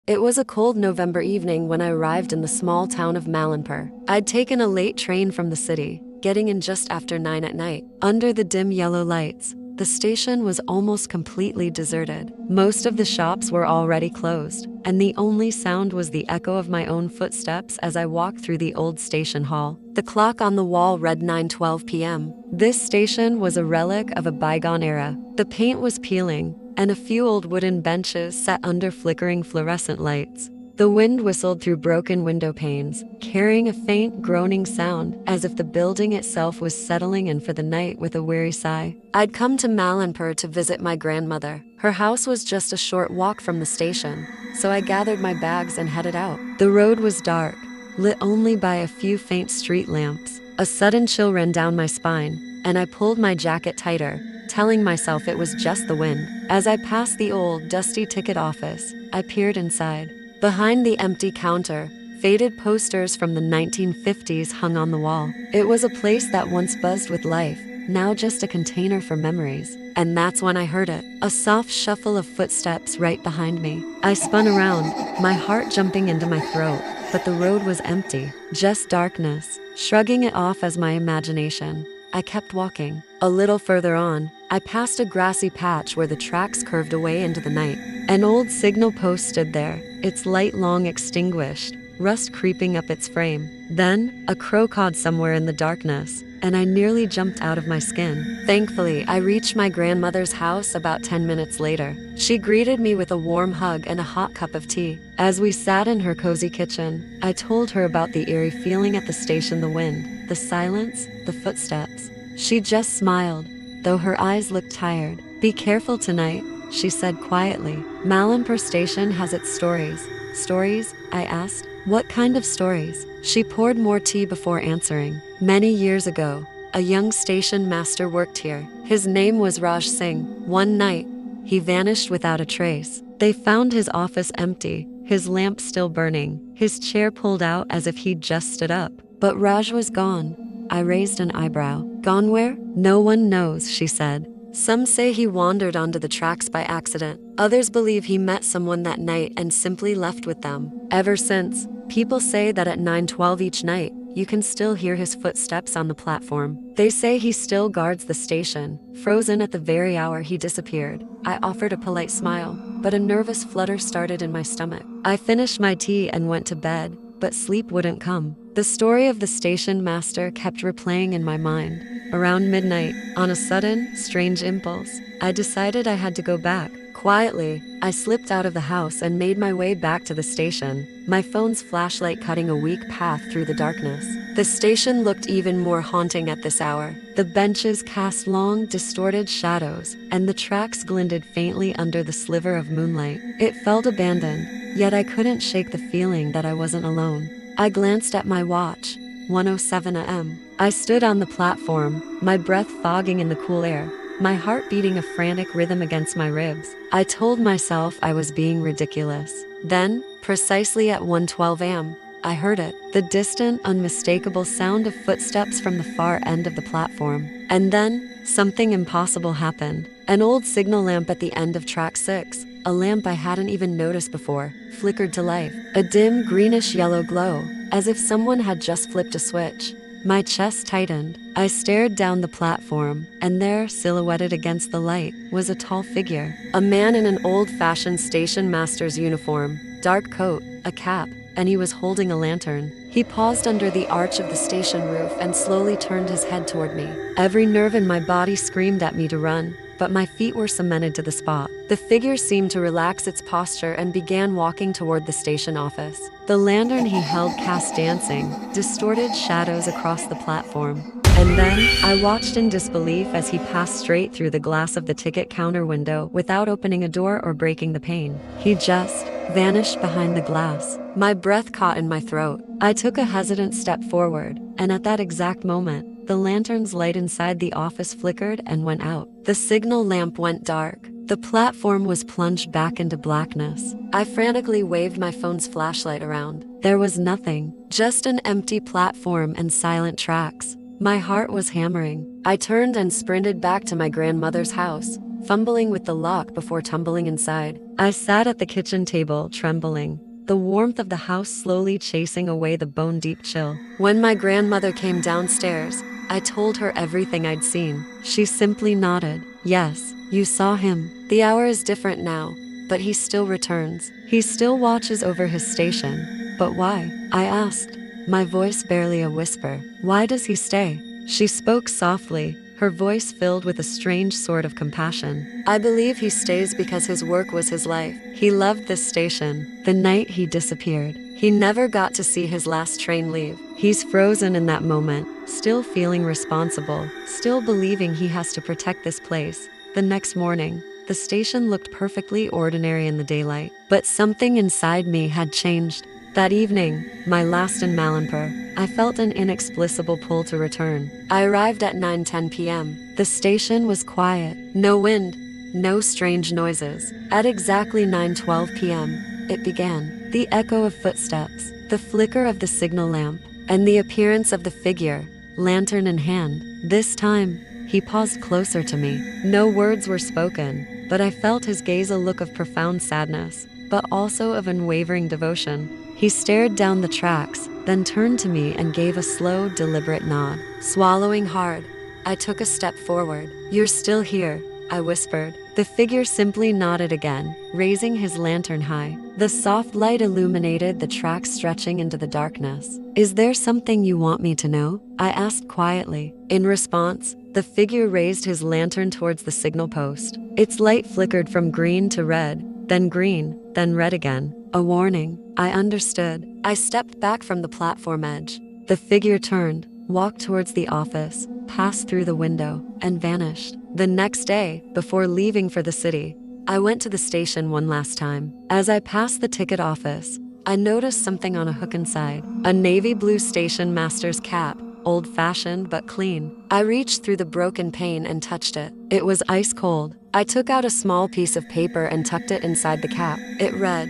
It was a cold November evening when I arrived in the small town of Malinpur. I'd taken a late train from the city, getting in just after 9 at night. Under the dim yellow lights, the station was almost completely deserted. Most of the shops were already closed, and the only sound was the echo of my own footsteps as I walked through the old station hall. The clock on the wall read 9:12 p.m. This station was a relic of a bygone era. The paint was peeling, and a few old wooden benches sat under flickering fluorescent lights. The wind whistled through broken window panes, carrying a faint groaning sound as if the building itself was settling in for the night with a weary sigh. I'd come to Malinpur to visit my grandmother. Her house was just a short walk from the station, so I gathered my bags and headed out. The road was dark, lit only by a few faint street lamps. A sudden chill ran down my spine, and I pulled my jacket tighter, telling myself it was just the wind. As I passed the old, dusty ticket office, I peered inside. Behind the empty counter, faded posters from the 1950s hung on the wall. It was a place that once buzzed with life, now just a container for memories. And that's when I heard it, a soft shuffle of footsteps right behind me. I spun around, my heart jumping into my throat, but the road was empty, just darkness. Shrugging it off as my imagination, I kept walking. A little further on, I passed a grassy patch where the tracks curved away into the night. An old signal post stood there, its light long extinguished, rust creeping up its frame. Then, a crow cawed somewhere in the darkness, and I nearly jumped out of my skin. Thankfully, I reached my grandmother's house about 10 minutes later. She greeted me with a warm hug and a hot cup of tea. As we sat in her cozy kitchen, I told her about the eerie feeling at the station, the wind, the silence, the footsteps. She just smiled, though her eyes looked tired. "Be careful tonight," she said quietly. "Malinpur Station has its stories." "Stories?" I asked. "What kind of stories?" She poured more tea before answering. "Many years ago, a young station master worked here. His name was Raj Singh. One night, he vanished without a trace. They found his office empty, his lamp still burning, his chair pulled out as if he'd just stood up. But Raj was gone." I raised an eyebrow. "Gone where?" "No one knows," she said. "Some say he wandered onto the tracks by accident. Others believe he met someone that night and simply left with them. Ever since, people say that at 9:12 each night, you can still hear his footsteps on the platform. They say he still guards the station, frozen at the very hour he disappeared." I offered a polite smile, but a nervous flutter started in my stomach. I finished my tea and went to bed, but sleep wouldn't come. The story of the station master kept replaying in my mind. Around midnight, on a sudden, strange impulse, I decided I had to go back. Quietly, I slipped out of the house and made my way back to the station, my phone's flashlight cutting a weak path through the darkness. The station looked even more haunting at this hour. The benches cast long, distorted shadows, and the tracks glinted faintly under the sliver of moonlight. It felt abandoned, yet I couldn't shake the feeling that I wasn't alone. I glanced at my watch, 1:07 a.m. I stood on the platform, my breath fogging in the cool air, my heart beating a frantic rhythm against my ribs. I told myself I was being ridiculous. Then, precisely at 1:12 a.m., I heard it, the distant, unmistakable sound of footsteps from the far end of the platform. And then, something impossible happened. An old signal lamp at the end of track 6, a lamp I hadn't even noticed before, flickered to life. A dim, greenish-yellow glow, as if someone had just flipped a switch. My chest tightened. I stared down the platform, and there, silhouetted against the light, was a tall figure. A man in an old-fashioned station master's uniform, dark coat, a cap, and he was holding a lantern. He paused under the arch of the station roof and slowly turned his head toward me. Every nerve in my body screamed at me to run, but my feet were cemented to the spot. The figure seemed to relax its posture and began walking toward the station office. The lantern he held cast dancing, distorted shadows across the platform. And then, I watched in disbelief as he passed straight through the glass of the ticket counter window without opening a door or breaking the pane. He just vanished behind the glass. My breath caught in my throat. I took a hesitant step forward, and at that exact moment, the lantern's light inside the office flickered and went out. The signal lamp went dark. The platform was plunged back into blackness. I frantically waved my phone's flashlight around. There was nothing, just an empty platform and silent tracks. My heart was hammering. I turned and sprinted back to my grandmother's house. fumbling with the lock before tumbling inside. I sat at the kitchen table, trembling, the warmth of the house slowly chasing away the bone-deep chill. When my grandmother came downstairs, I told her everything I'd seen. She simply nodded. Yes, you saw him. The hour is different now, but he still returns. He still watches over his station. But why? I asked, my voice barely a whisper. Why does he stay? She spoke softly, her voice filled with a strange sort of compassion. I believe he stays because his work was his life. He loved this station. The night he disappeared, he never got to see his last train leave. He's frozen in that moment, still feeling responsible, still believing he has to protect this place. The next morning, the station looked perfectly ordinary in the daylight, but something inside me had changed. That evening, my last in Malinpur, I felt an inexplicable pull to return. I arrived at 9:10 p.m. The station was quiet, no wind, no strange noises. At exactly 9:12 p.m., it began. The echo of footsteps, the flicker of the signal lamp, and the appearance of the figure, lantern in hand. This time, he paused closer to me. No words were spoken, but I felt his gaze a look of profound sadness, but also of unwavering devotion. He stared down the tracks, then turned to me and gave a slow, deliberate nod. Swallowing hard, I took a step forward. You're still here, I whispered. The figure simply nodded again, raising his lantern high. The soft light illuminated the tracks stretching into the darkness. Is there something you want me to know? I asked quietly. In response, the figure raised his lantern towards the signal post. Its light flickered from green to red, then green, then red again. A warning. I understood. I stepped back from the platform edge. The figure turned, walked towards the office, passed through the window, and vanished. The next day, before leaving for the city, I went to the station one last time. As I passed the ticket office, I noticed something on a hook inside. A navy blue station master's cap, old-fashioned but clean. I reached through the broken pane and touched it. It was ice cold. I took out a small piece of paper and tucked it inside the cap. It read,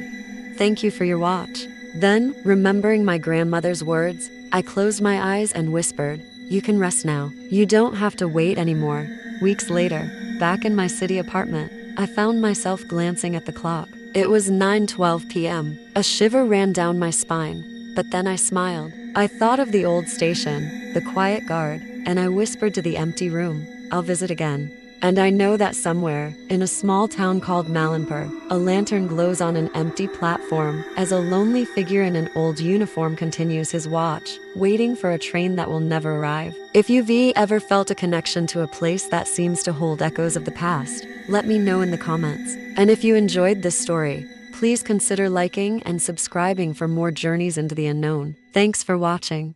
"Thank you for your watch." Then, remembering my grandmother's words, I closed my eyes and whispered, "You can rest now. You don't have to wait anymore." Weeks later, back in my city apartment, I found myself glancing at the clock. It was 9:12 p.m. A shiver ran down my spine, but then I smiled. I thought of the old station, the quiet guard, and I whispered to the empty room, "I'll visit again." And I know that somewhere, in a small town called Malinpur, a lantern glows on an empty platform as a lonely figure in an old uniform continues his watch, waiting for a train that will never arrive. If you've ever felt a connection to a place that seems to hold echoes of the past, let me know in the comments. And if you enjoyed this story, please consider liking and subscribing for more journeys into the unknown. Thanks for watching.